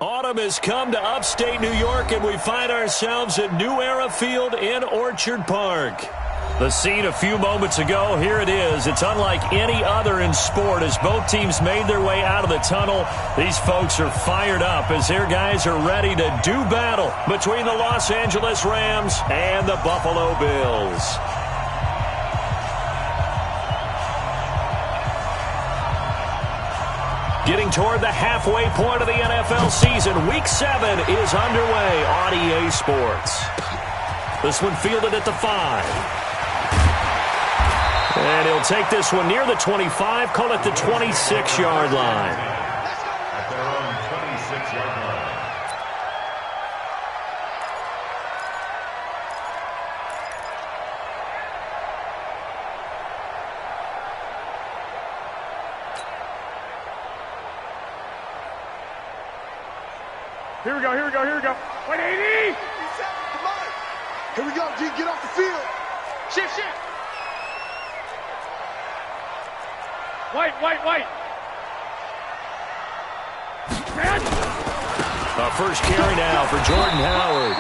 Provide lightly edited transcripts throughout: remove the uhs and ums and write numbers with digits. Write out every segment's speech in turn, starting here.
Autumn has come to upstate New York, and we find ourselves at New Era Field in Orchard Park. The scene a few moments ago, here it is. It's unlike any other in sport as both teams made their way out of the tunnel. These folks are fired up as their guys are ready to do battle between the Los Angeles Rams and the Buffalo Bills. Getting toward the halfway point of the NFL season, Week 7 is underway on EA Sports. This one fielded at the 5. And he'll take this one near the 25, call it the 26-yard line. At their own 26-yard line. Here we go, here we go, here we go. 180! Come on. Here we go, G. Get off the field. Shift, shift. White. A first carry now for Jordan Howard.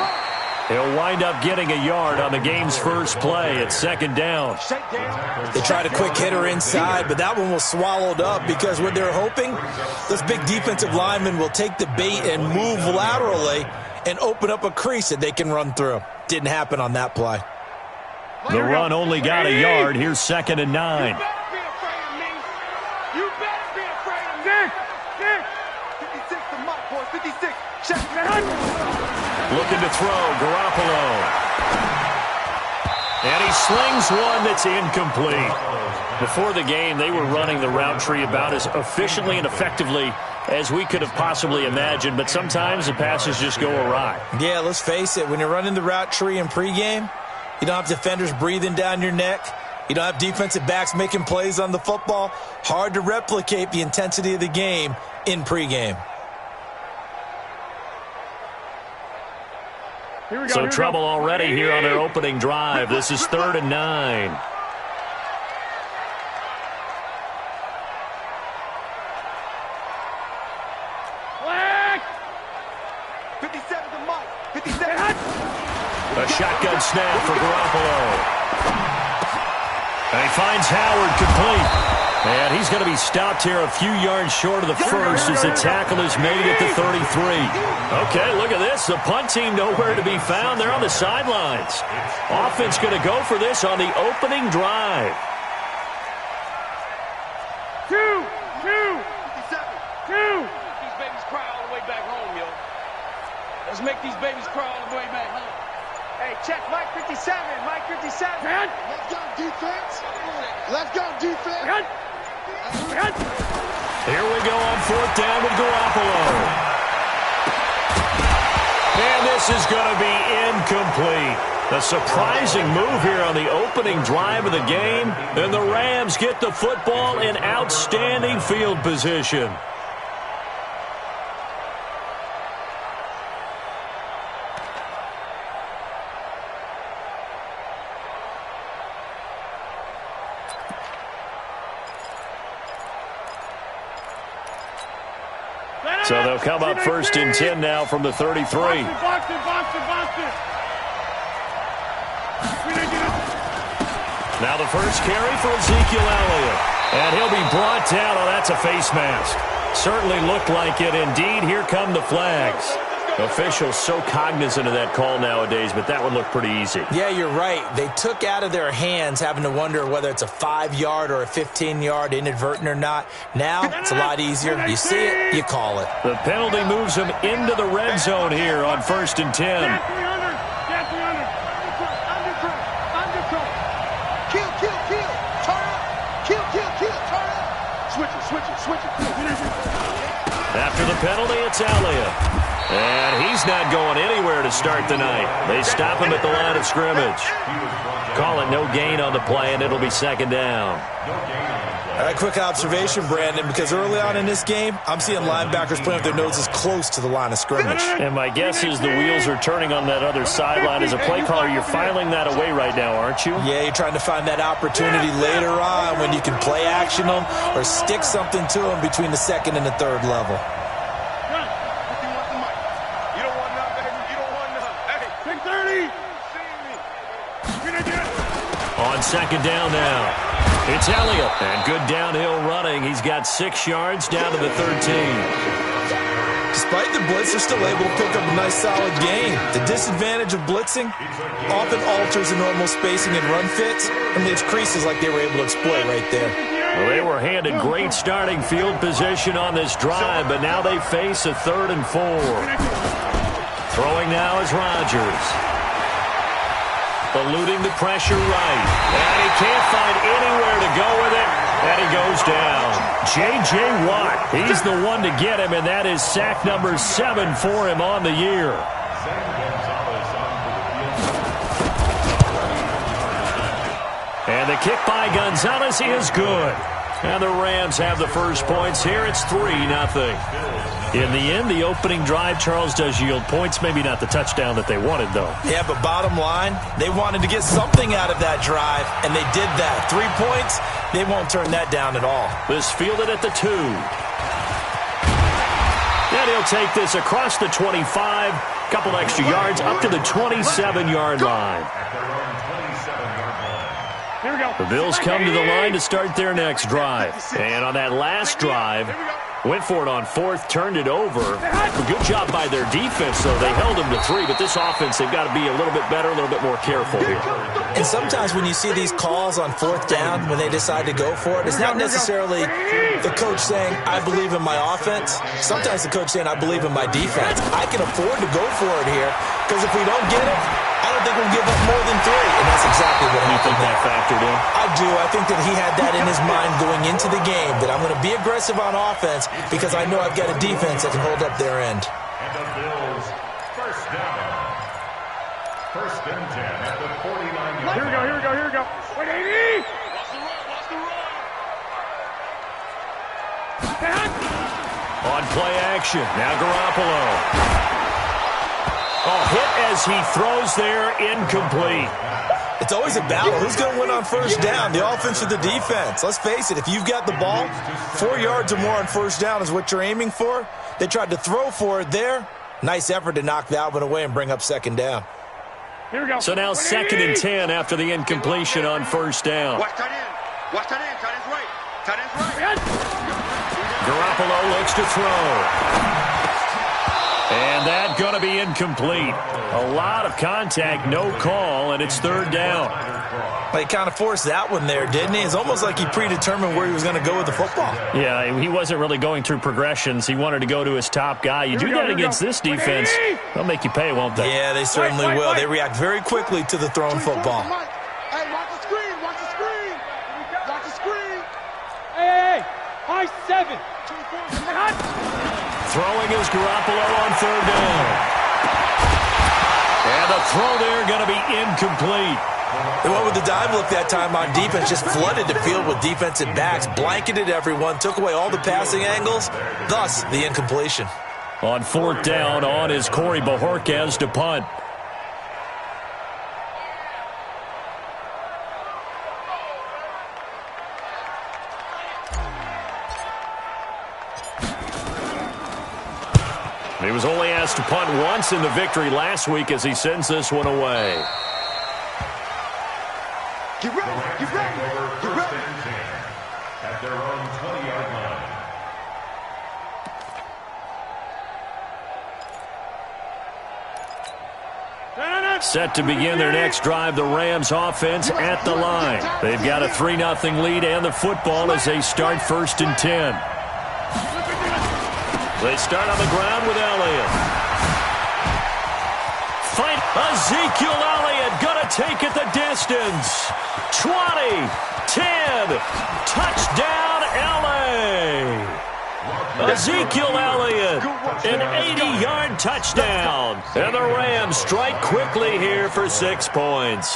He'll wind up getting a yard on the game's first play at second down. They tried a quick hitter inside, but that one was swallowed up because what they're hoping, those big defensive linemen will take the bait and move laterally and open up a crease that they can run through. Didn't happen on that play. The run only got a yard. Here's 2nd and 9. You better be afraid of me. 56 to Mike, boys. 56. Check. Looking to throw, Garoppolo. And he slings one that's incomplete. Before the game, they were running the route tree about as efficiently and effectively as we could have possibly imagined, but sometimes the passes just go awry. Yeah, let's face it. When you're running the route tree in pregame, you don't have defenders breathing down your neck. You don't have defensive backs making plays on the football. Hard to replicate the intensity of the game in pregame. So trouble already here on their opening drive. This is 3rd and 9. Flag! 57 to Mike. 57. A shotgun snap for Garoppolo. And he finds Howard complete. And he's going to be stopped here a few yards short of the first as the tackle is made at the 33. Okay, look at this. The punt team nowhere to be found. They're on the sidelines. Offense going to go for this on the opening drive. 2. 2. 2. These babies cry all the way back home, yo. Let's make these babies cry all the way back home. Hey, check Mike 57. Mike 57. Let's go, defense. Let's go, defense. Here we go on 4th down with Garoppolo. And this is going to be incomplete. A surprising move here on the opening drive of the game. And the Rams get the football in outstanding field position. So they'll come up 1st and 10 now from the 33. Boston. Now the first carry for Ezekiel Elliott. And he'll be brought down. Oh, that's a face mask. Certainly looked like it. Indeed, here come the flags. Officials so cognizant of that call nowadays, but that one looked pretty easy. Yeah, you're right. They took out of their hands having to wonder whether it's a 5-yard or a 15-yard inadvertent or not. Now, it's a lot easier. You see it, you call it. The penalty moves them into the red zone here on 1st and 10. Get 300. Undercut. Kill. Turn up. Kill. Turn up. Switch it. After the penalty, it's Elliott. And he's not going anywhere to start the night. They stop him at the line of scrimmage. Call it no gain on the play, and it'll be 2nd down. A quick observation, Brandon, because early on in this game, I'm seeing linebackers playing with their noses close to the line of scrimmage. And my guess is the wheels are turning on that other sideline. As a play caller, you're filing that away right now, aren't you? Yeah, you're trying to find that opportunity later on when you can play action them or stick something to them between the 2nd and the 3rd level. on second down now. It's Elliott. And good downhill running. He's got 6 yards down to the 13. Despite the blitz, they're still able to pick up a nice solid gain. The disadvantage of blitzing often alters the normal spacing and run fits and leaves creases like they were able to exploit right there. Well, they were handed great starting field position on this drive, but now they face a 3rd and 4. Throwing now is Rodgers. Eluding the pressure right. And he can't find anywhere to go with it. And he goes down. J.J. Watt, he's the one to get him, and that is sack number 7 for him on the year. And the kick by Gonzalez is good. And the Rams have the first points here. It's 3-0. In the end, the opening drive, Charles, does yield points. Maybe not the touchdown that they wanted, though. Yeah, but bottom line, they wanted to get something out of that drive, and they did that. 3 points, they won't turn that down at all. This fielded at the 2. And he'll take this across the 25. Couple extra yards up to the 27-yard line. Here we go. The Bills come to the line to start their next drive. And on that last drive, went for it on 4th, turned it over. A good job by their defense, though. They held them to 3, but this offense, they've got to be a little bit better, a little bit more careful here. And sometimes when you see these calls on 4th down, when they decide to go for it, it's not necessarily the coach saying, I believe in my offense. Sometimes the coach saying, I believe in my defense. I can afford to go for it here, because if we don't get it, I don't think we'll give up more than 3, and that's exactly what You think that factored in? I do. I think that he had that in his mind going into the game, that I'm going to be aggressive on offense because I know I've got a defense that can hold up their end. And the Bills, first down. 1st and 10 at the 49-yard. Here we go, here we go, here we go. Wait, 80! On play action, now Garoppolo. Oh, hit as he throws there, incomplete. It's always a battle. Who's going to win on 1st down, the offense or the defense? Let's face it, if you've got the ball, 4 yards or more on 1st down is what you're aiming for. They tried to throw for it there. Nice effort to knock that one away and bring up 2nd down. Here we go. So now 2nd and 10 after the incompletion on 1st down. Watch tight end. Watch tight end. Tight end's right. Tight end's right. Garoppolo looks to throw. And that's going to be incomplete. A lot of contact, no call, and it's 3rd down. Well, he kind of forced that one there, didn't he? It's almost like he predetermined where he was going to go with the football. Yeah, he wasn't really going through progressions. He wanted to go to his top guy. You do that against this defense, they'll make you pay, won't they? Yeah, they certainly will. They react very quickly to the thrown football. Hey, watch the screen. Watch the screen. Watch the screen. Hey, high 7. Throwing is Garoppolo on 3rd down. And the throw there going to be incomplete. They went with the dime look that time on defense, just flooded the field with defensive backs, blanketed everyone, took away all the passing angles, thus the incompletion. On 4th down, on is Corey Bojorquez to punt. He was only asked to punt once in the victory last week as he sends this one away. Get ready. Get ready. Get ready. 1st and 10 at their own 20-yard line. Set to begin their next drive, the Rams offense at the line. They've got a 3-0 lead and the football as they start 1st and 10. They start on the ground with Elliott. Fight Ezekiel Elliott, gonna take it the distance. 20, 10, touchdown LA. Ezekiel Elliott, an 80-yard touchdown. And the Rams strike quickly here for 6 points.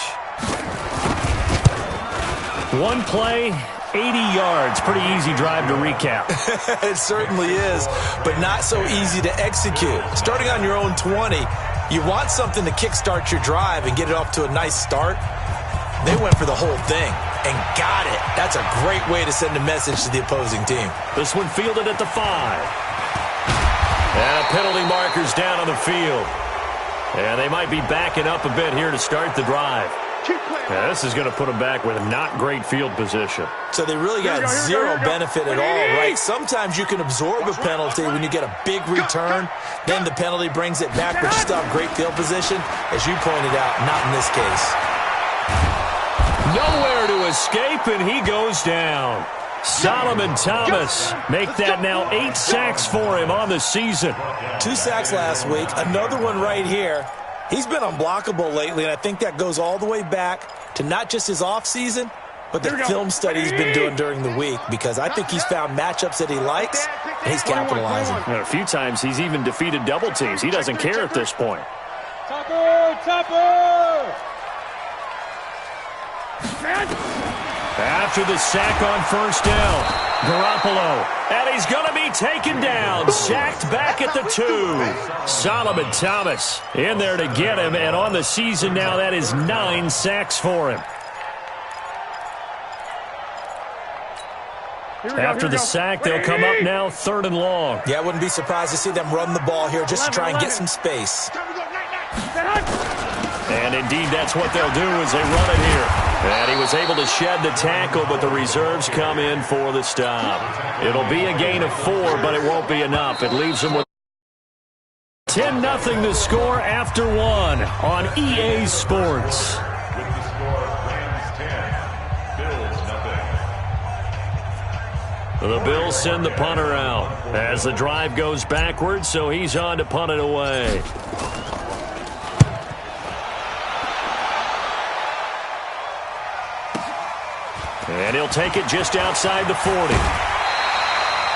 One play, 80 yards. Pretty easy drive to recap. It certainly is, but not so easy to execute. Starting on your own 20, you want something to kickstart your drive and get it off to a nice start. They went for the whole thing and got it. That's a great way to send a message to the opposing team. This one fielded at the 5. And a penalty marker's down on the field. And they might be backing up a bit here to start the drive. Yeah, this is going to put them back with not great field position. So they really got zero benefit at all, right? Sometimes you can absorb a penalty when you get a big return. Then the penalty brings it back, but you still have great field position. As you pointed out, not in this case. Nowhere to escape, and he goes down. Solomon Thomas make that now 8 sacks for him on the season. 2 sacks last week, another one right here. He's been unblockable lately, and I think that goes all the way back to not just his offseason, but the film study he's been doing during the week, because I think he's found matchups that he likes, and he's capitalizing. And a few times he's even defeated double teams. He doesn't care at this point. After the sack on first down, Garoppolo, and he's going to be taken down, sacked back at the 2. Solomon Thomas in there to get him, and on the season now, that is 9 sacks for him. After the sack, they'll come up now 3rd and long. Yeah, I wouldn't be surprised to see them run the ball here just to try and get some space. And indeed, that's what they'll do as they run it here. And he was able to shed the tackle, but the reserves come in for the stop. It'll be a gain of 4, but it won't be enough. It leaves them with 10-0 the score after 1 on EA Sports. With the score, Rams 10, Bills 0. The Bills send the punter out as the drive goes backwards, so he's on to punt it away. And he'll take it just outside the 40.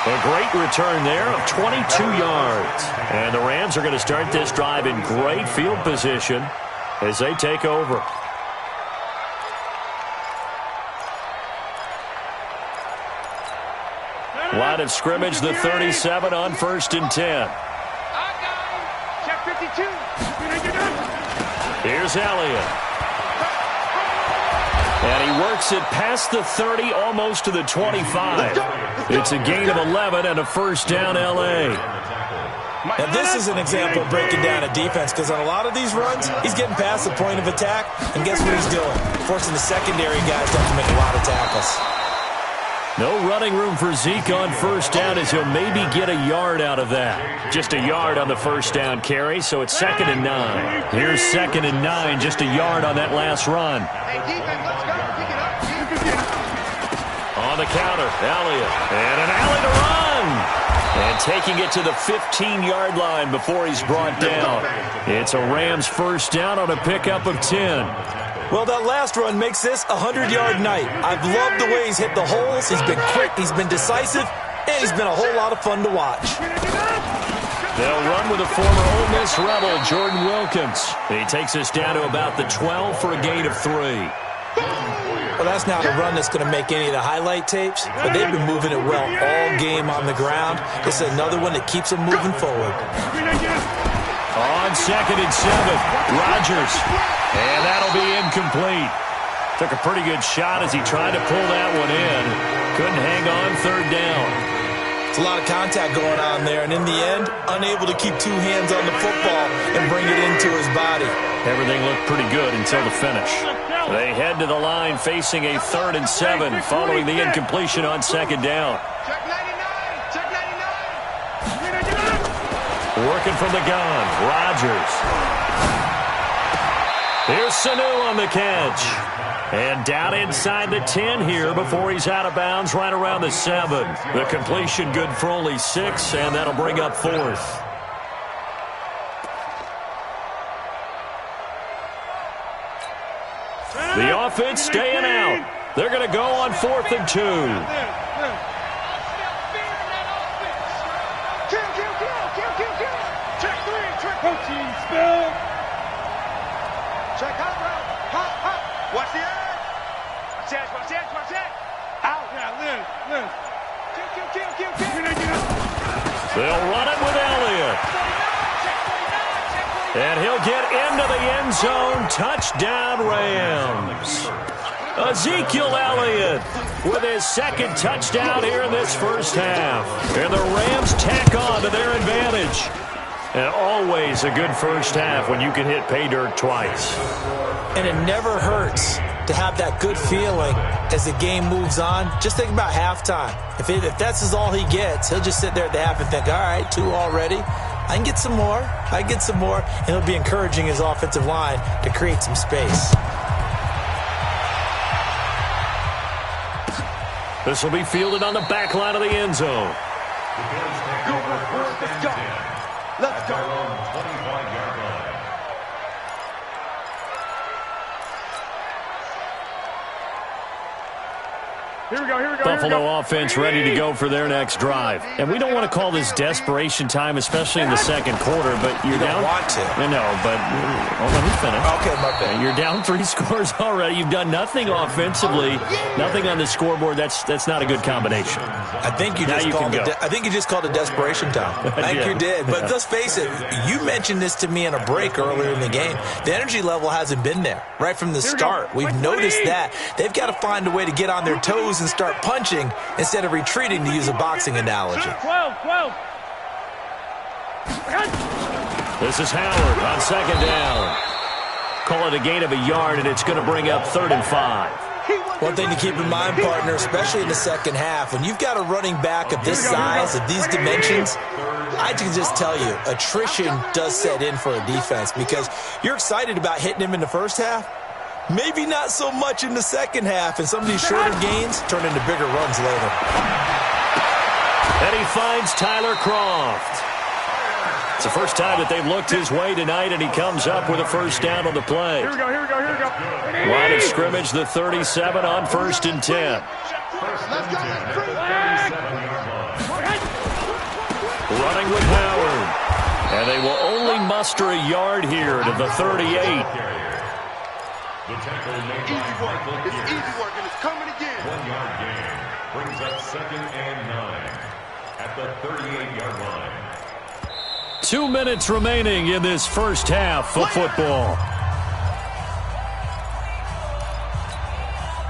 A great return there of 22 yards. And the Rams are going to start this drive in great field position as they take over. Line of scrimmage, the 37 on 1st and 10. Check 52. Here's Elliott. And he works it past the 30, almost to the 25. It's a gain of 11 and a first down, L.A. Now, this is an example of breaking down a defense, because on a lot of these runs, he's getting past the point of attack, and guess what he's doing? Forcing the secondary guys to have to make a lot of tackles. No running room for Zeke on first down, as he'll maybe get a yard out of that. Just a yard on the first down carry, so it's 2nd and 9. Here's 2nd and 9, just a yard on that last run. Hey, defense, let's go. Pick it up. On the counter, Elliott. And an alley to run. And taking it to the 15-yard line before he's brought down. It's a Rams first down on a pickup of 10. Well, that last run makes this a 100-yard night. I've loved the way he's hit the holes. He's been quick, he's been decisive, and he's been a whole lot of fun to watch. They'll run with a former Ole Miss Rebel, Jordan Wilkins. He takes us down to about the 12 for a gain of 3. Well, that's not a run that's going to make any of the highlight tapes, but they've been moving it well all game on the ground. This is another one that keeps them moving forward. On 2nd and 7, Rodgers. And that'll be incomplete. Took a pretty good shot as he tried to pull that one in. Couldn't hang on 3rd down. It's a lot of contact going on there, and in the end, unable to keep 2 hands on the football and bring it into his body. Everything looked pretty good until the finish. They head to the line facing a 3rd and 7 following the incompletion on 2nd down. Check 99. Check 99. Working from the gun, Rodgers. Here's Sanu on the catch. And down inside the 10 here before he's out of bounds right around the 7. The completion good for only 6, and that'll bring up 4th. The offense staying out. They're going to go on 4th and 2. Check 3. Check protein spill. Check hot route. Hot. Watch the edge. Watch that. Out. Yeah, Liz. Kill. They'll run it with Elliott. And he'll get into the end zone. Touchdown, Rams. Ezekiel Elliott with his 2nd touchdown here in this first half. And the Rams tack on to their advantage. And always a good first half when you can hit pay dirt twice. And it never hurts to have that good feeling as the game moves on. Just think about halftime. If that's all he gets, he'll just sit there at the half and think, all right, 2 already. I can get some more. And he'll be encouraging his offensive line to create some space. This will be fielded on the back line of the end zone. Let's go. 25-yard line. Here we go. Buffalo offense ready to go for their next drive. And we don't want to call this desperation time, especially in the second quarter, but you're down. You don't want to. No, but let me finish. Okay, my bad. You're down 3 scores already. You've done nothing offensively, nothing on the scoreboard. That's not a good combination. I think you just called it desperation time. I think you did. But let's face it, you mentioned this to me in a break earlier in the game. The energy level hasn't been there right from the start. We've noticed that. They've got to find a way to get on their toes and start punching instead of retreating, to use a boxing analogy. 12. This is Howard on second down. Call it a gain of a yard, and it's going to bring up 3rd and 5. One thing to keep in mind, partner, especially in the second half, when you've got a running back of this size, of these dimensions, I can just tell you, attrition does set in for a defense because you're excited about hitting him in the first half. Maybe not so much in the second half, and some of these shorter gains turn into bigger runs later. And he finds Tyler Croft. It's the first time that they've looked his way tonight, and he comes up with a first down on the play. Here we go. Line of scrimmage, the 37 on 1st and 10. Running with Howard. And they will only muster a yard here to the 38. Easy work, and it's coming again. 1-yard gain brings up 2nd and 9 at the 38-yard line. 2 minutes remaining in this first half of football.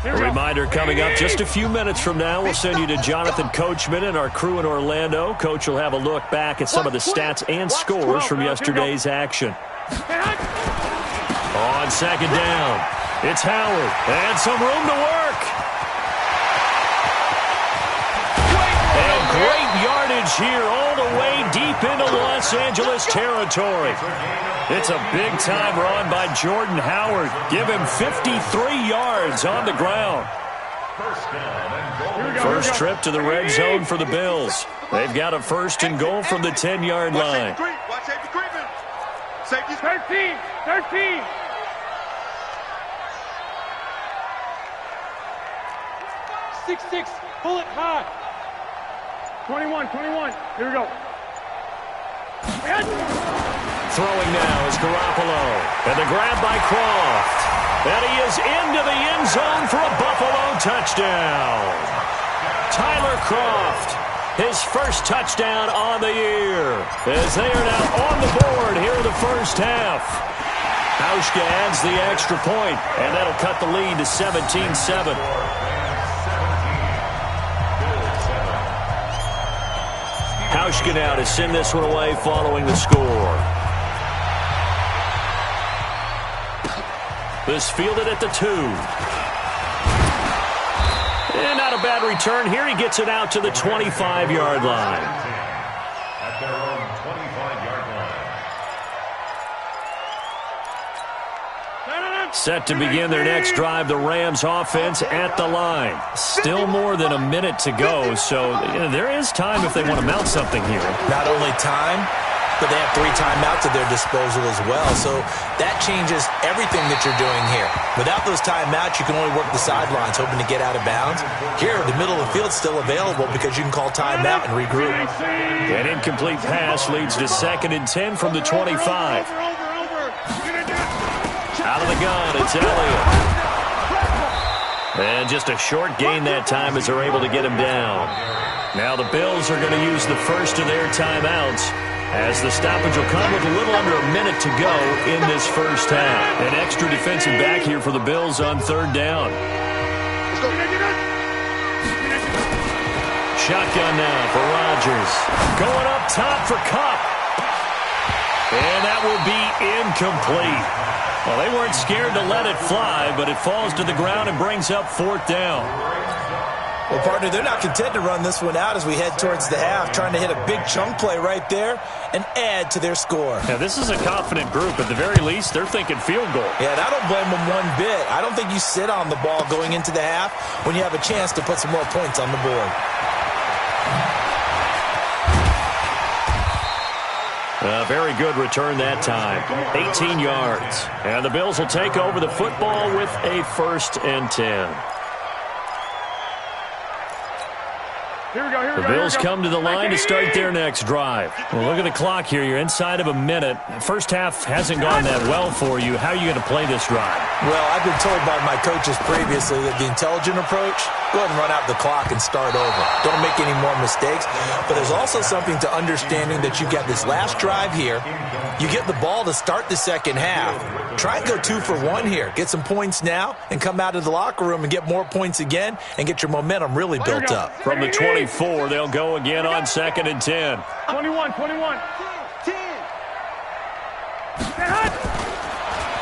A reminder coming up just a few minutes from now. We'll send you to Jonathan Coachman and our crew in Orlando. Coach will have a look back at some of the stats and scores from yesterday's action. On second down, it's Howard, and some room to work. And great yardage here all the way deep into Los Angeles territory. It's a big-time run by Jordan Howard. Give him 53 yards on the ground. First trip to the red zone for the Bills. They've got a 1st and goal from the 10-yard line. Watch safety creeping. Safety 13. 6-6, pull it high. 21. Here we go. Throwing now is Garoppolo. And the grab by Croft. And he is into the end zone for a Buffalo touchdown. Tyler Croft, his first touchdown on the year, as they are now on the board here in the first half. Hauschka adds the extra point, and that'll cut the lead to 17-7. Hauschka now to send this one away following the score. This fielded at the 2. And not a bad return here. He gets it out to the 25-yard line. At their own 25-yard line. Set to begin their next drive, the Rams offense at the line. Still more than a minute to go, so there is time if they want to mount something here. Not only time, but they have 3 timeouts at their disposal as well. So that changes everything that you're doing here. Without those timeouts, you can only work the sidelines, hoping to get out of bounds. Here, the middle of the field's still available because you can call timeout and regroup. An incomplete pass leads to 2nd and 10 from the 25. Out of the gun, it's Elliott. And just a short gain that time as they're able to get him down. Now the Bills are going to use the first of their timeouts, as the stoppage will come with a little under a minute to go in this first half. An extra defensive back here for the Bills on 3rd down. Shotgun now for Rodgers. Going up top for Kupp. that will be incomplete. Well, they weren't scared to let it fly, but it falls to the ground and brings up 4th down. Well, partner, they're not content to run this one out as we head towards the half, trying to hit a big chunk play right there and add to their score. Yeah, this is a confident group. At the very least, they're thinking field goal. Yeah, and I don't blame them one bit. I don't think you sit on the ball going into the half when you have a chance to put some more points on the board. Very good return that time. 18 yards. And the Bills will take over the football with a 1st and 10. The Bills come to the line to start their next drive. Well, look at the clock here. You're inside of a minute. First half hasn't gone that well for you. How are you going to play this drive? Well, I've been told by my coaches previously that the intelligent approach, go ahead and run out the clock and start over. Don't make any more mistakes. But there's also something to understanding that you've got this last drive here. You get the ball to start the second half. Try and go 2 for 1 here. Get some points now and come out of the locker room and get more points again and get your momentum really built up. From the 24, they'll go again on 2nd and 10. 21. 10.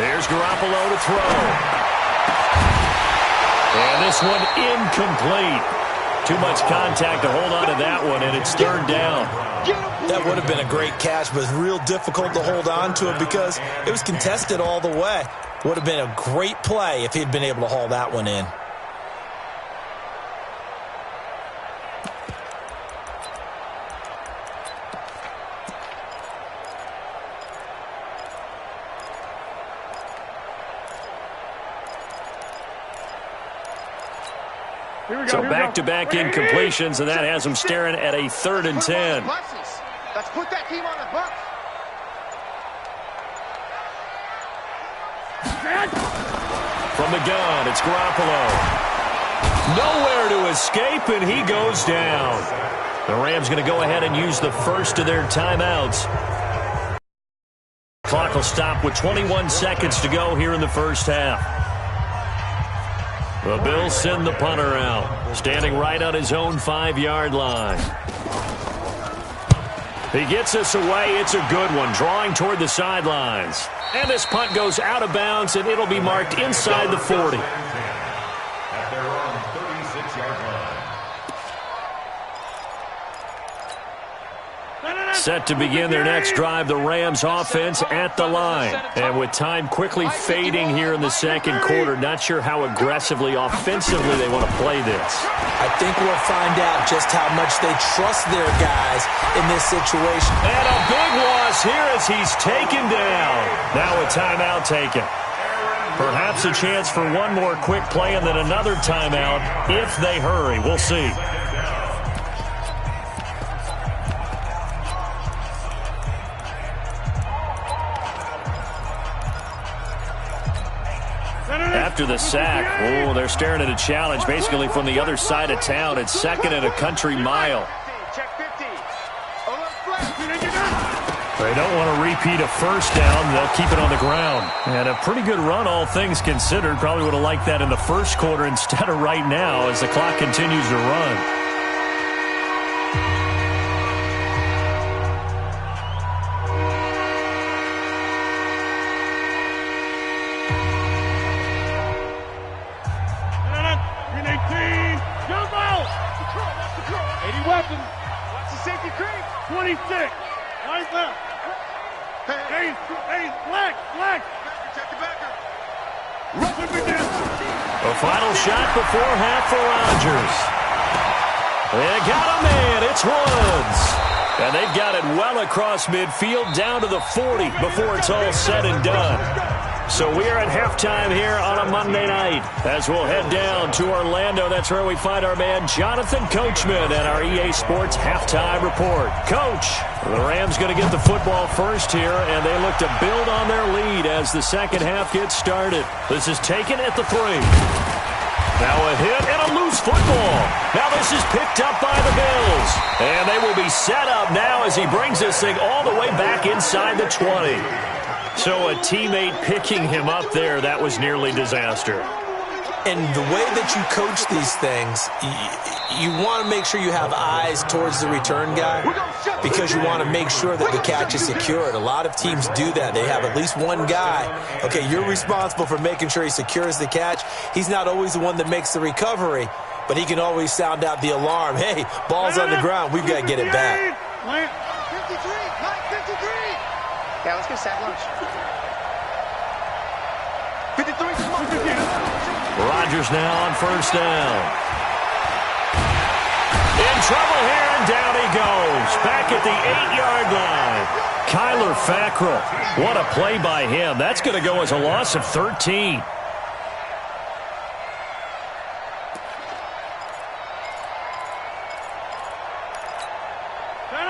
Here's Garoppolo to throw. And this one incomplete. Too much contact to hold on to that one, and it's 3rd down. That would have been a great catch, but it's real difficult to hold on to it because it was contested all the way. Would have been a great play if he'd been able to haul that one in. So back-to-back incompletions, and that has them staring at a 3rd and 10. Let's put that team on the bus. From the gun, it's Garoppolo. Nowhere to escape, and he goes down. The Rams going to go ahead and use the first of their timeouts. Clock will stop with 21 seconds to go here in the first half. The Bills send the punter out, standing right on his own 5-yard line. He gets us away. It's a good one, drawing toward the sidelines. And this punt goes out of bounds, and it'll be marked inside the 40. At their own 36-yard line. Set to begin their next drive, the Rams offense at the line. And with time quickly fading here in the second quarter, not sure how aggressively, offensively they want to play this. I think we'll find out just how much they trust their guys in this situation. And a big loss here as he's taken down. Now a timeout taken. Perhaps a chance for one more quick play and then another timeout if they hurry. We'll see. After the sack, oh, they're staring at a challenge basically from the other side of town. It's 2nd and a country mile. They don't want to repeat a first down. They'll keep it on the ground. And a pretty good run, all things considered. Probably would have liked that in the first quarter instead of right now as the clock continues to run. Watch the safety creep. 26. Right left. Hey, black. Check the backer. A final shot before half for Rodgers. They got a man. It's Woods. And they've got it well across midfield down to the 40 before it's all said and done. So we are at halftime here on a Monday night as we'll head down to Orlando. That's where we find our man Jonathan Coachman and our EA Sports halftime report. Coach, the Rams going to get the football first here, and they look to build on their lead as the second half gets started. This is taken at the 3. Now a hit and a loose football. Now this is picked up by the Bills. And they will be set up now as he brings this thing all the way back inside the 20. So a teammate picking him up there, that was nearly disaster. And the way that you coach these things, you want to make sure you have eyes towards the return guy because you want to make sure that the catch is secured. A lot of teams do that. They have at least one guy. Okay, you're responsible for making sure he secures the catch. He's not always the one that makes the recovery, but he can always sound out the alarm. Hey, ball's on the ground. We've got to get it back. 53, 53. Yeah, let's get sack lunch. 53. Rodgers now on first down. In trouble here, and down he goes. Back at the 8-yard line. Kyler Fackrell. What a play by him. That's going to go as a loss of 13.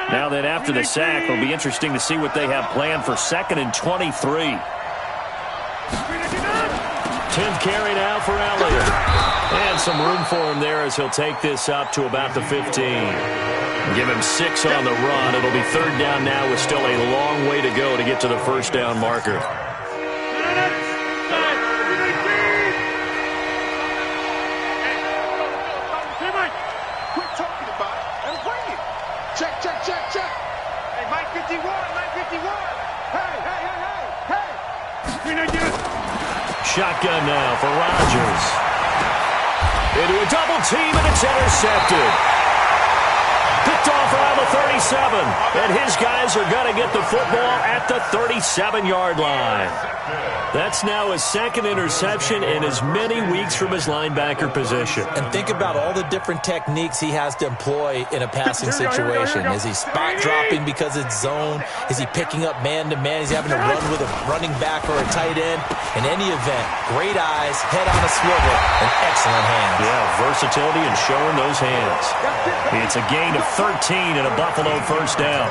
Now then, after the sack, it'll be interesting to see what they have planned for 2nd and 23. 10th carry now for Elliott. And some room for him there as he'll take this up to about the 15. Give him 6 on the run. It'll be 3rd down now with still a long way to go to get to the first down marker. Quit talking about it and bring it. Check. Hey, Mike 51. Hey. Shotgun now for Rodgers. Into a double team, and it's intercepted. Picked off around the 37. And his guys are going to get the football at the 37-yard line. That's now his 2nd interception in as many weeks from his linebacker position. And think about all the different techniques he has to employ in a passing situation. Is he spot dropping because it's zone? Is he picking up man-to-man? Is he having to run with a running back or a tight end? In any event, great eyes, head on a swivel, and excellent hands. Yeah, versatility and showing those hands. It's a gain of 13 and a Buffalo first down.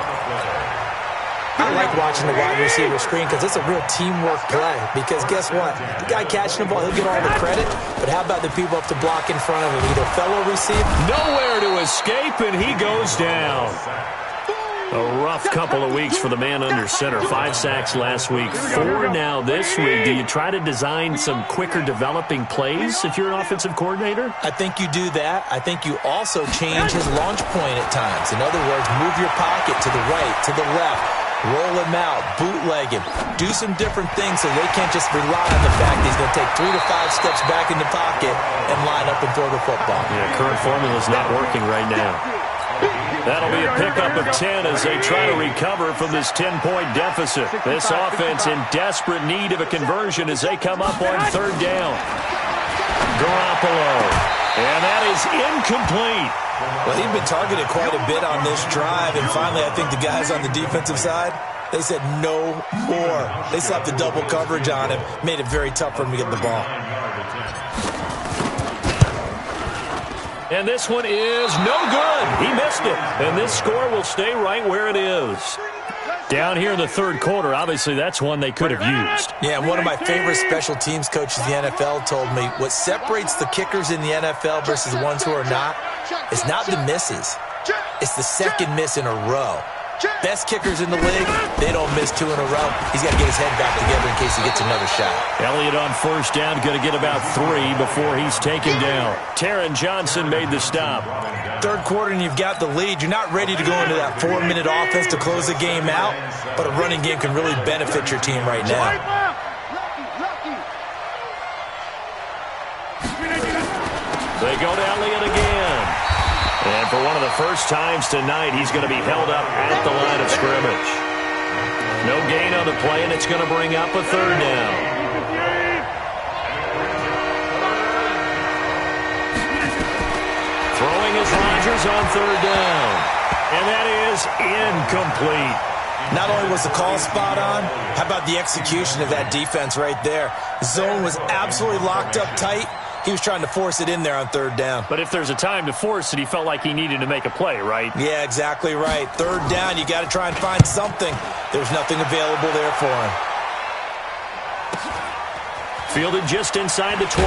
I like watching the wide receiver screen because it's a real teamwork play. Because guess what? The guy catching the ball, he'll get all the credit. But how about the people up to block in front of him? Either fellow receiver. Nowhere to escape, and he goes down. A rough couple of weeks for the man under center. 5 sacks last week, 4 now this week. Do you try to design some quicker developing plays if you're an offensive coordinator? I think you do that. I think you also change his launch point at times. In other words, move your pocket to the right, to the left. Roll him out, bootleg him, do some different things so they can't just rely on the fact that he's going to take 3 to 5 steps back in the pocket and line up and throw the football. Yeah, current formula's not working right now. That'll be a pickup of 10 as they try to recover from this 10-point deficit. This offense in desperate need of a conversion as they come up on 3rd down. Garoppolo. And that is incomplete. Well, he'd been targeted quite a bit on this drive, and finally I think the guys on the defensive side, they said no more. They slapped the double coverage on him, made it very tough for him to get the ball. And this one is no good. He missed it. And this score will stay right where it is. Down here in the 3rd quarter, obviously that's one they could have used. Yeah, and one of my favorite special teams coaches in the NFL told me what separates the kickers in the NFL versus the ones who are not is not the misses. It's the 2nd miss in a row. Best kickers in the league, they don't miss 2 in a row. He's got to get his head back together in case he gets another shot. Elliott on first down, going to get about 3 before he's taken down. Taron Johnson made the stop. 3rd quarter and you've got the lead. You're not ready to go into that 4-minute offense to close the game out, but a running game can really benefit your team right now. They go to Elliott again. And for one of the first times tonight, he's going to be held up at the line of scrimmage. No gain on the play, and it's going to bring up a 3rd down. Throwing is Rodgers on 3rd down. And that is incomplete. Not only was the call spot on, how about the execution of that defense right there? Zone was absolutely locked up tight. He was trying to force it in there on 3rd down. But if there's a time to force it, he felt like he needed to make a play, right? Yeah, exactly right. 3rd down, you got to try and find something. There's nothing available there for him. Fielded just inside the 20.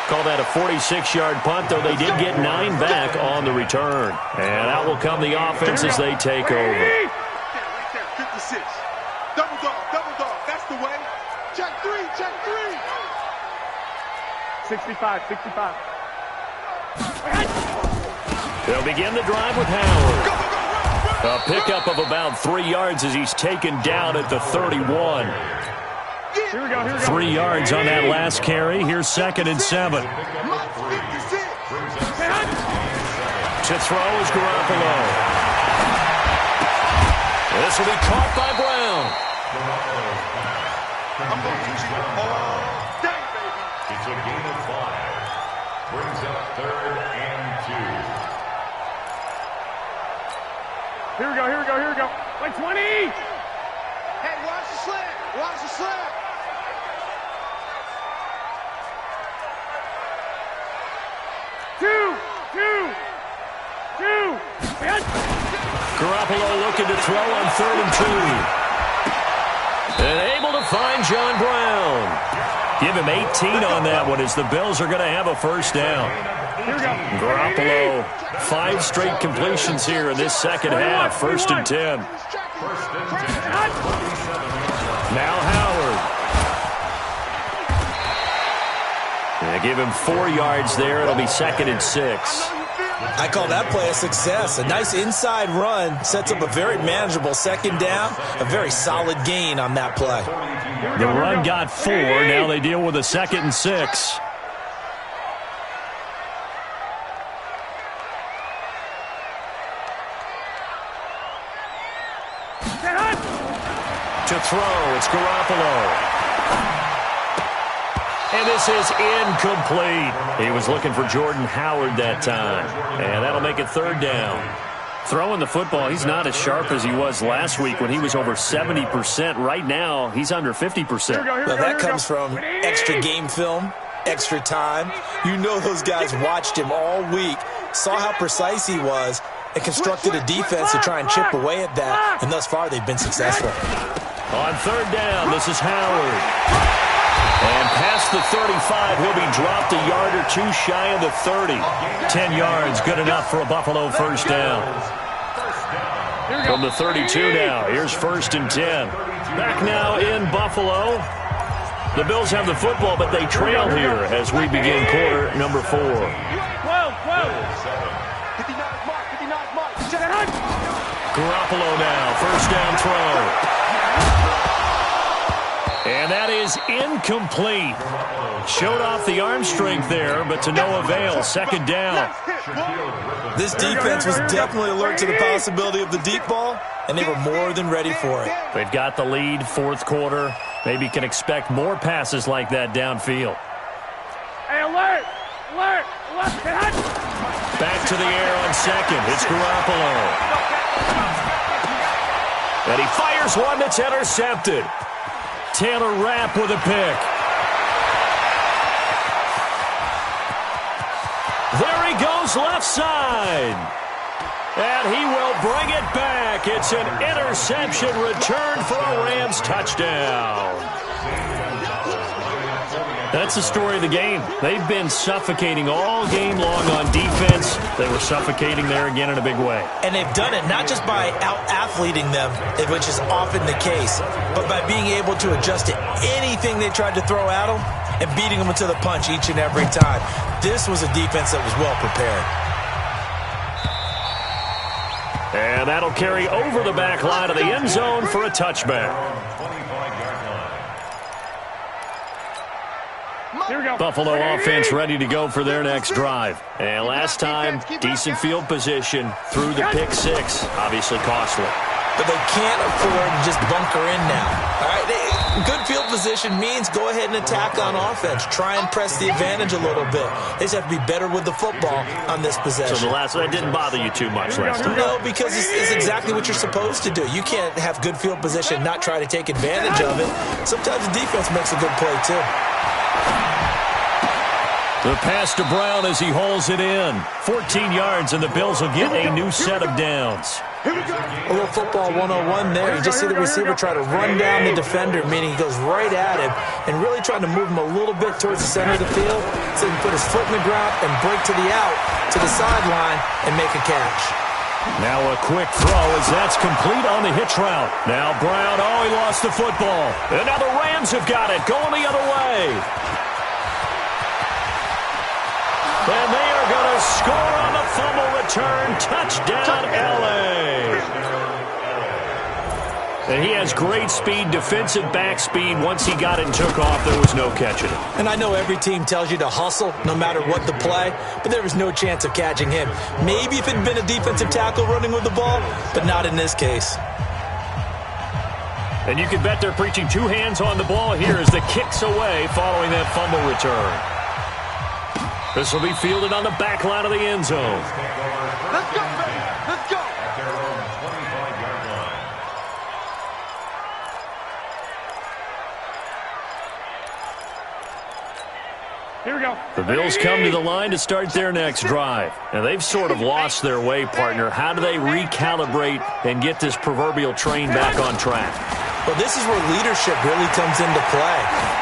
Call that a 46-yard punt, though they did get 9 back on the return. And out will come the offense as they take over. Right there, 56. Double dog, that's the way. Check 3. 65. They'll begin the drive with Howard. A pickup of about 3 yards as he's taken down at the 31. Here we go. 3 yards on that last carry. Here's 2nd and 7. To throw is Garoppolo. This will be caught by Brown. I'm going to teach you all day, baby. It's a gain of 5. Brings up 3rd and 2. Here we go. Like 20. Hey, watch the slant. Watch the slant. Two. Garoppolo looking to throw on 3rd and 2. And able to find John Brown. Give him 18 on that one as the Bills are going to have a first down. Here we go. Garoppolo, 5 straight completions here in this second half. 1st and 10. Now Howard. They give him 4 yards there. It'll be 2nd and 6. I call that play a success. A nice inside run sets up a very manageable 2nd down. A very solid gain on that play. The run got 4. Now they deal with a 2nd and 6. To throw, it's Garoppolo. And this is incomplete. He was looking for Jordan Howard that time. And that'll make it 3rd down. Throwing the football, he's not as sharp as he was last week when he was over 70%. Right now, he's under 50%. Well, that comes from extra game film, extra time. You know those guys watched him all week, saw how precise he was, and constructed a defense to try and chip away at that. And thus far, they've been successful. On 3rd down, this is Howard. And past the 35, he'll be dropped a yard or 2 shy of the 30. 10 yards, good enough for a Buffalo first down. From the 32 now, here's 1st and 10. Back now in Buffalo. The Bills have the football, but they trail here as we begin quarter number 4. 12. 59 mark. Garoppolo now, first down throw. And that is incomplete. Showed off the arm strength there, but to no avail. 2nd down. This defense was definitely alert to the possibility of the deep ball, and they were more than ready for it. They've got the lead, 4th quarter. Maybe can expect more passes like that downfield. Hey, alert! Back to the air on 2nd. It's Garoppolo. And he fires one that's intercepted. Taylor Rapp with a pick. There he goes left side. And he will bring it back. It's an interception return for a Rams touchdown. That's the story of the game. They've been suffocating all game long on defense. They were suffocating there again in a big way. And they've done it not just by out-athleting them, which is often the case, but by being able to adjust to anything they tried to throw at them and beating them to the punch each and every time. This was a defense that was well prepared. And that'll carry over the back line of the end zone for a touchback. Buffalo offense ready to go for their next drive. And last time, decent field position through the pick 6. Obviously costly. But they can't afford to just bunker in now. All right, good field position means go ahead and attack on offense. Try and press the advantage a little bit. They just have to be better with the football on this possession. So that didn't bother you too much last time? No, because it's exactly what you're supposed to do. You can't have good field position and not try to take advantage of it. Sometimes the defense makes a good play, too. The pass to Brown as he holds it in. 14 yards, and the Bills will get a new set of downs. A little football 101 there. You just see the receiver try to run down the defender, meaning he goes right at him and really trying to move him a little bit towards the center of the field so he can put his foot in the ground and break to the out, to the sideline, and make a catch. Now a quick throw as that's complete on the hitch route. Now Brown, he lost the football. And now the Rams have got it, going the other way. And they are going to score on the fumble return. Touchdown, L.A. And he has great speed, defensive back speed. Once he got it and took off, there was no catching it. And I know every team tells you to hustle no matter what the play, but there was no chance of catching him. Maybe if it had been a defensive tackle running with the ball, but not in this case. And you can bet they're preaching two hands on the ball here as the kick's away following that fumble return. This will be fielded on the back line of the end zone. Let's go, baby. Let's go. At their own 25-yard line. Here we go. The Bills come to the line to start their next drive. And they've sort of lost their way, partner. How do they recalibrate and get this proverbial train back on track? Well, this is where leadership really comes into play.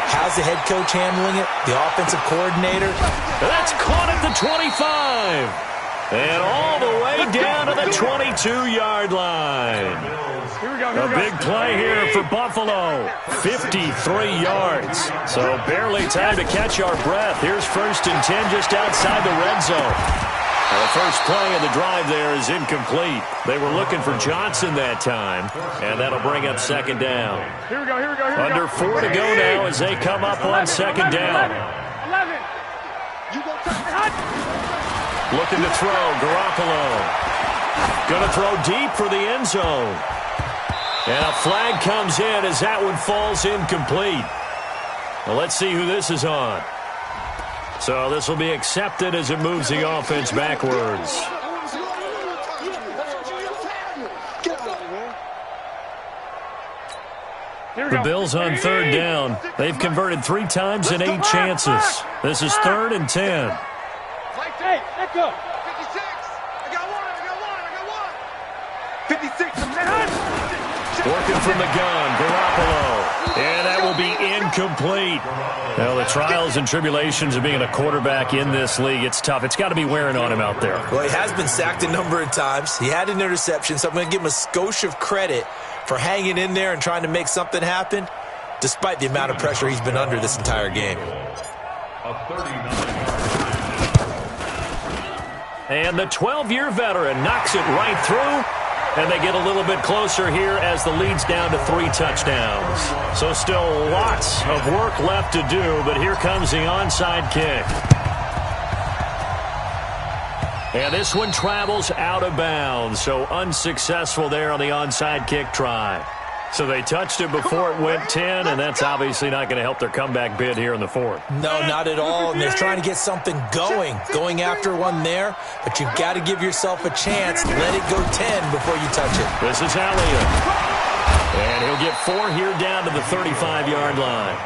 How's the head coach handling it? The offensive coordinator? That's caught at the 25. And all the way down to the 22-yard line. Here we go. A big play here for Buffalo. 53 yards. So barely time to catch our breath. Here's 1st and 10 just outside the red zone. Well, the first play of the drive there is incomplete. They were looking for Johnson that time, and that'll bring up 2nd down. Here we go. Under 4 to go now as they come up on 2nd down. 11. Looking to throw, Garoppolo. Going to throw deep for the end zone. And a flag comes in as that one falls incomplete. Well, let's see who this is on. So this will be accepted as it moves the offense backwards. The Bills on 3rd down. They've converted 3 times in 8 chances. This is 3rd and 10. Hey, let go. 56. I got one. 56. Working from the gun, Garoppolo. And that will be incomplete. Well, the trials and tribulations of being a quarterback in this league, it's tough. It's got to be wearing on him out there. Well, he has been sacked a number of times. He had an interception, so I'm going to give him a skosh of credit for hanging in there and trying to make something happen, despite the amount of pressure he's been under this entire game. And the 12-year veteran knocks it right through. And they get a little bit closer here as the lead's down to 3 touchdowns. So still lots of work left to do, but here comes the onside kick. And this one travels out of bounds, so unsuccessful there on the onside kick try. So they touched it before it went 10, and that's obviously not going to help their comeback bid here in the 4th. No, not at all, and they're trying to get something going after one there, but you've got to give yourself a chance. Let it go 10 before you touch it. This is Elliott, and he'll get 4 here down to the 35-yard line.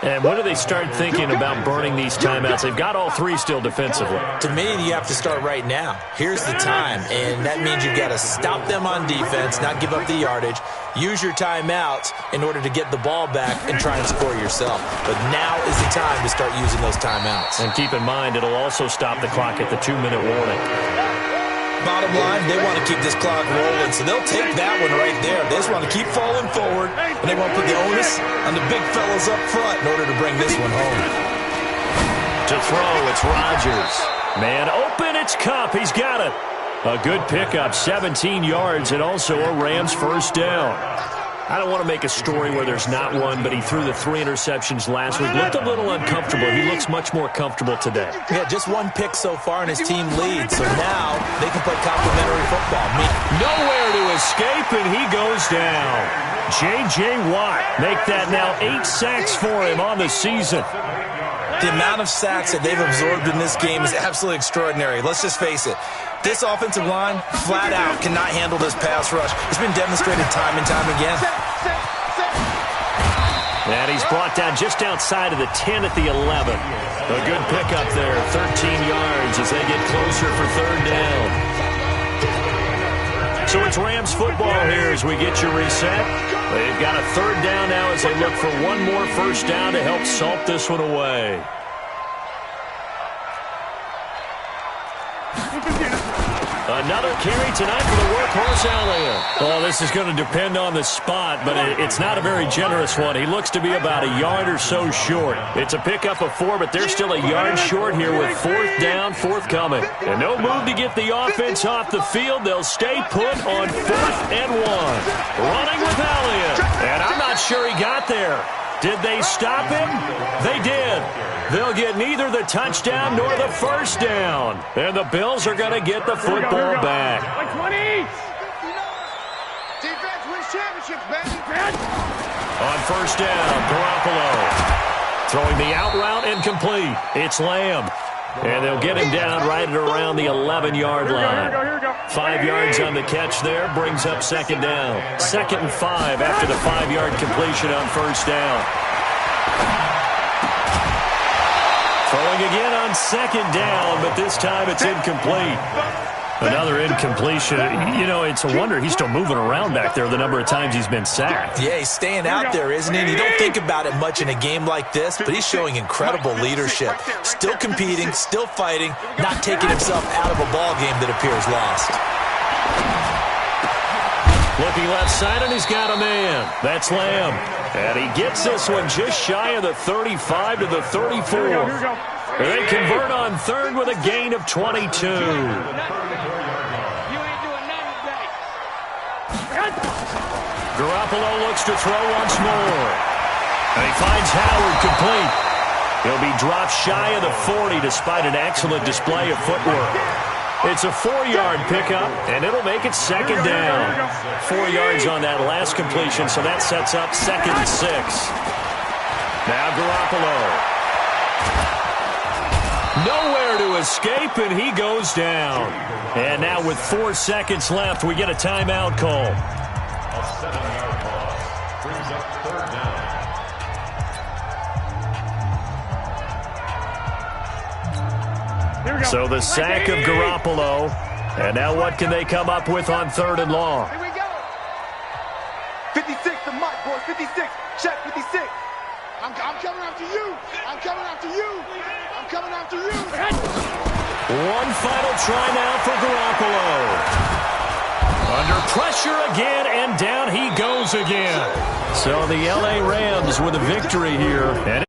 And when do they start thinking about burning these timeouts? They've got all 3 still defensively. To me, you have to start right now. Here's the time, and that means you've got to stop them on defense, not give up the yardage, use your timeouts in order to get the ball back and try and score yourself. But now is the time to start using those timeouts. And keep in mind, it'll also stop the clock at the 2-minute warning. Bottom line, they want to keep this clock rolling, so they'll take that one right there. They just want to keep falling forward, and they want to put the onus on the big fellas up front in order to bring this one home. To throw, it's Rodgers. Man open, it's Kupp. He's got it. A good pickup, 17 yards, and also a Rams first down. I don't want to make a story where there's not one, but he threw the 3 interceptions last week. Looked a little uncomfortable. He looks much more comfortable today. Yeah, just 1 pick so far, and his team leads. So now they can play complimentary football. Nowhere to escape, and he goes down. J.J. Watt make that now 8 sacks for him on the season. The amount of sacks that they've absorbed in this game is absolutely extraordinary. Let's just face it. This offensive line, flat out, cannot handle this pass rush. It's been demonstrated time and time again. And he's brought down just outside of the 10 at the 11. A good pickup there, 13 yards as they get closer for 3rd down. So it's Rams football here as we get you reset. They've got a 3rd down now as they look for one more first down to help salt this one away. Another carry tonight for the workhorse Elliott. Well, this is going to depend on the spot, but it's not a very generous one. He looks to be about a yard or so short. It's a pickup of 4, but they're still a yard short here with 4th down, forthcoming. And no move to get the offense off the field. They'll stay put on 4th and 1. Running with Elliott. And I'm not sure he got there. Did they stop him? They did. They'll get neither the touchdown nor the first down. And the Bills are going to get the football back. Like 20. Defense wins championships, baby. On first down, Garoppolo. Throwing the out route incomplete. It's Lamb. And they'll get him down right at around the 11-yard line. 5 yards on the catch there, brings up second down. 2nd and 5 after the 5-yard completion on first down. Throwing again on second down, but this time it's incomplete. Another incompletion. You know, it's a wonder he's still moving around back there the number of times he's been sacked. Yeah, he's staying out there, isn't he? You don't think about it much in a game like this, but he's showing incredible leadership. Still competing, still fighting, not taking himself out of a ball game that appears lost. Looking left side, and he's got a man. That's Lamb. And he gets this one just shy of the 35 to the 34. They convert on third with a gain of 22. Garoppolo looks to throw once more. And he finds Howard complete. He'll be dropped shy of the 40 despite an excellent display of footwork. It's a 4-yard pickup, and it'll make it second down. 4 yards on that last completion, so that sets up 2nd and 6. Now Garoppolo. Nowhere to escape, and he goes down. And now with 4 seconds left, we get a timeout call. A 7-yard loss brings up 3rd down. So the sack of Garoppolo. And now what can they come up with on 3rd and long? Here we go. 56, the mic, boys. 56. Check 56. I'm coming after you. I'm coming after you. I'm coming after you. One final try now for Garoppolo. Under pressure again, and down he goes again. So the L.A. Rams with a victory here. And